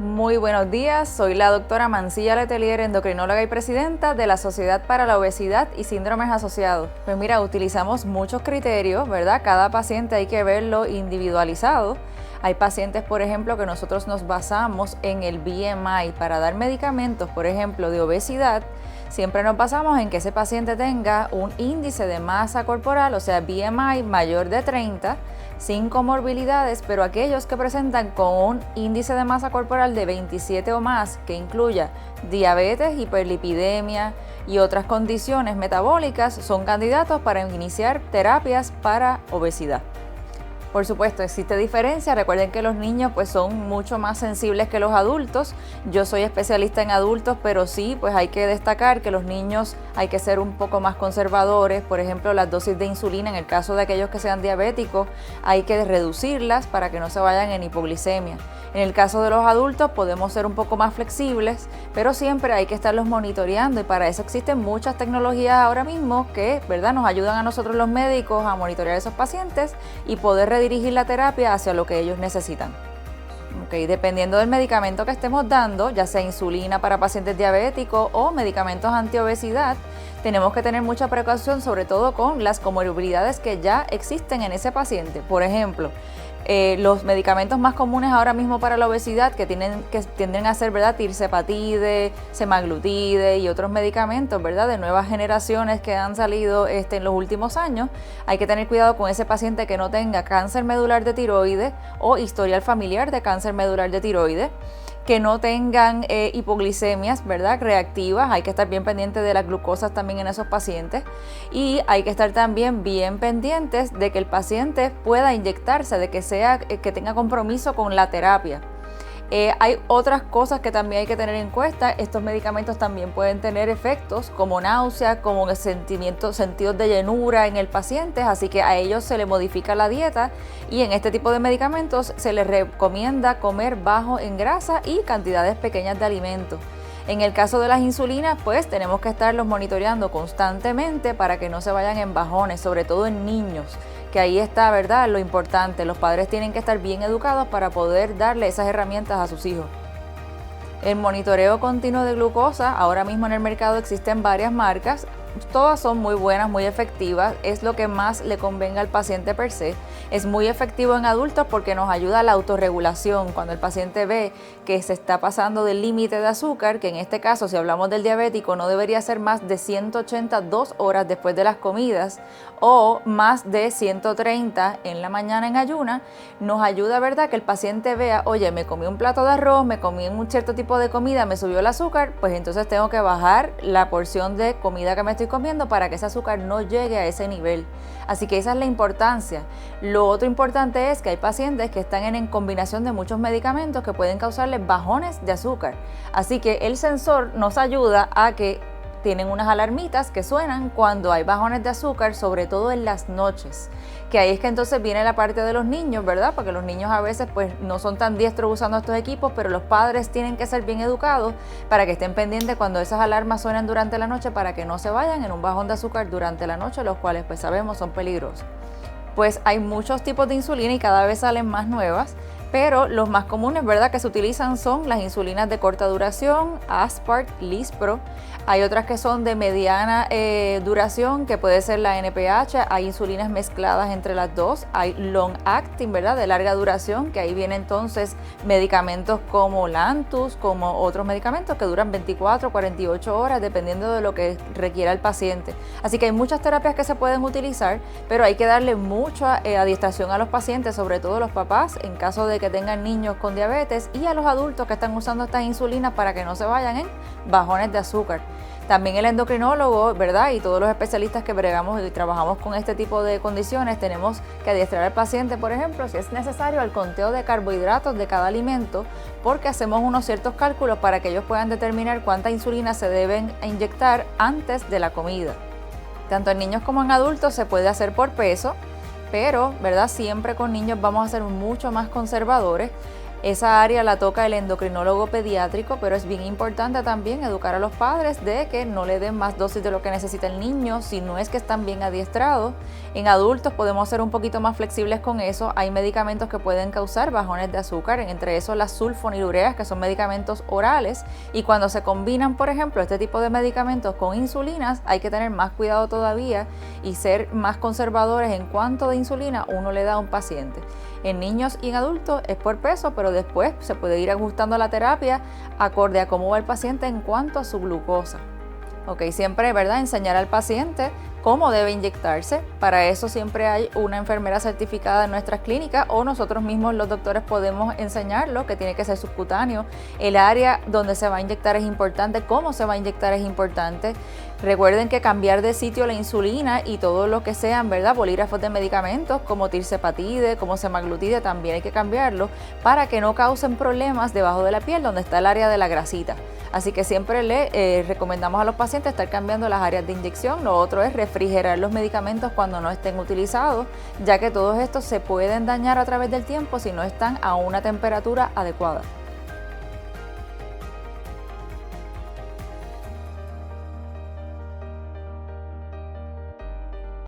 Muy buenos días, soy la doctora Mancilla Letelier, endocrinóloga y presidenta de la Sociedad para la Obesidad y Síndromes Asociados. Pues mira, utilizamos muchos criterios, ¿verdad? Cada paciente hay que verlo individualizado. Hay pacientes, por ejemplo, que nosotros nos basamos en el BMI para dar medicamentos, por ejemplo, de obesidad. Siempre nos basamos en que ese paciente tenga un índice de masa corporal, o sea, BMI mayor de 30, sin comorbilidades, pero aquellos que presentan con un índice de masa corporal de 27 o más, que incluya diabetes, hiperlipidemia y otras condiciones metabólicas, son candidatos para iniciar terapias para obesidad. Por supuesto, existe diferencia. Recuerden que los niños pues son mucho más sensibles que los adultos. Yo soy especialista en adultos, pero sí, pues hay que destacar que los niños hay que ser un poco más conservadores. Por ejemplo, las dosis de insulina, en el caso de aquellos que sean diabéticos, hay que reducirlas para que no se vayan en hipoglicemia. En el caso de los adultos podemos ser un poco más flexibles, pero siempre hay que estarlos monitoreando y para eso existen muchas tecnologías ahora mismo que, ¿verdad?, nos ayudan a nosotros los médicos a monitorear a esos pacientes y poder redirigir la terapia hacia lo que ellos necesitan. Dependiendo del medicamento que estemos dando, ya sea insulina para pacientes diabéticos o medicamentos antiobesidad, tenemos que tener mucha precaución, sobre todo con las comorbilidades que ya existen en ese paciente. Por ejemplo, los medicamentos más comunes ahora mismo para la obesidad que tienden a ser, ¿verdad?, tirzepatide, semaglutide y otros medicamentos, ¿verdad?, de nuevas generaciones que han salido en los últimos años. Hay que tener cuidado con ese paciente que no tenga cáncer medular de tiroides o historial familiar de cáncer medular de tiroides, que no tengan hipoglicemias, ¿verdad?, reactivas. Hay que estar bien pendientes de las glucosas también en esos pacientes y hay que estar también bien pendientes de que el paciente pueda inyectarse, de que tenga compromiso con la terapia. Hay otras cosas que también hay que tener en cuenta. Estos medicamentos también pueden tener efectos como náusea, como sentidos de llenura en el paciente, así que a ellos se le modifica la dieta y en este tipo de medicamentos se les recomienda comer bajo en grasa y cantidades pequeñas de alimentos. En el caso de las insulinas, pues tenemos que estarlos monitoreando constantemente para que no se vayan en bajones, sobre todo en niños, que ahí está, ¿verdad?, lo importante. Los padres tienen que estar bien educados para poder darle esas herramientas a sus hijos. El monitoreo continuo de glucosa, ahora mismo en el mercado existen varias marcas. Todas son muy buenas, muy efectivas, es lo que más le convenga al paciente per se. Es muy efectivo en adultos porque nos ayuda a la autorregulación. Cuando el paciente ve que se está pasando del límite de azúcar, que en este caso, si hablamos del diabético, no debería ser más de 182 horas después de las comidas o más de 130 en la mañana en ayuna, nos ayuda, ¿verdad?, que el paciente vea, oye, me comí un plato de arroz, me comí un cierto tipo de comida, me subió el azúcar, pues entonces tengo que bajar la porción de comida que me estoy comiendo para que ese azúcar no llegue a ese nivel. Así que esa es la importancia. Lo otro importante es que hay pacientes que están en combinación de muchos medicamentos que pueden causarles bajones de azúcar. Así que el sensor nos ayuda a que tienen unas alarmitas que suenan cuando hay bajones de azúcar, sobre todo en las noches. Que ahí es que entonces viene la parte de los niños, ¿verdad? Porque los niños a veces pues no son tan diestros usando estos equipos, pero los padres tienen que ser bien educados para que estén pendientes cuando esas alarmas suenan durante la noche para que no se vayan en un bajón de azúcar durante la noche, los cuales pues sabemos son peligrosos. Pues hay muchos tipos de insulina y cada vez salen más nuevas, pero los más comunes, ¿verdad?, que se utilizan son las insulinas de corta duración, Aspart, Lispro. Hay otras que son de mediana duración, que puede ser la NPH. Hay insulinas mezcladas entre las dos. Hay long acting, ¿verdad?, de larga duración, que ahí vienen entonces medicamentos como Lantus, como otros medicamentos que duran 24 48 horas, dependiendo de lo que requiera el paciente. Así que hay muchas terapias que se pueden utilizar, pero hay que darle mucha adiestración a los pacientes, sobre todo los papás, en caso de que tengan niños con diabetes, y a los adultos que están usando estas insulinas para que no se vayan en bajones de azúcar. También el endocrinólogo, ¿verdad?, y todos los especialistas que bregamos y trabajamos con este tipo de condiciones, tenemos que adiestrar al paciente, por ejemplo, si es necesario, al conteo de carbohidratos de cada alimento, porque hacemos unos ciertos cálculos para que ellos puedan determinar cuánta insulina se deben inyectar antes de la comida. Tanto en niños como en adultos se puede hacer por peso, pero, ¿verdad?, siempre con niños vamos a ser mucho más conservadores. Esa área la toca el endocrinólogo pediátrico, pero es bien importante también educar a los padres de que no le den más dosis de lo que necesita el niño si no es que están bien adiestrados. En adultos podemos ser un poquito más flexibles con eso. Hay medicamentos que pueden causar bajones de azúcar, entre esos las sulfonilureas, que son medicamentos orales, y cuando se combinan, por ejemplo, este tipo de medicamentos con insulinas, hay que tener más cuidado todavía y ser más conservadores en cuánto de insulina uno le da a un paciente. En niños y en adultos es por peso, pero después se puede ir ajustando la terapia acorde a cómo va el paciente en cuanto a su glucosa. Ok, siempre, ¿verdad?, enseñar al paciente cómo debe inyectarse. Para eso siempre hay una enfermera certificada en nuestras clínicas, o nosotros mismos los doctores podemos enseñarlo, que tiene que ser subcutáneo. El área donde se va a inyectar es importante, cómo se va a inyectar es importante. Recuerden que cambiar de sitio la insulina y todo lo que sean, ¿verdad?, bolígrafos de medicamentos como tirzepatide, como semaglutide, también hay que cambiarlo para que no causen problemas debajo de la piel donde está el área de la grasita. Así que siempre le recomendamos a los pacientes estar cambiando las áreas de inyección. Lo otro es refrigerar los medicamentos cuando no estén utilizados, ya que todos estos se pueden dañar a través del tiempo si no están a una temperatura adecuada.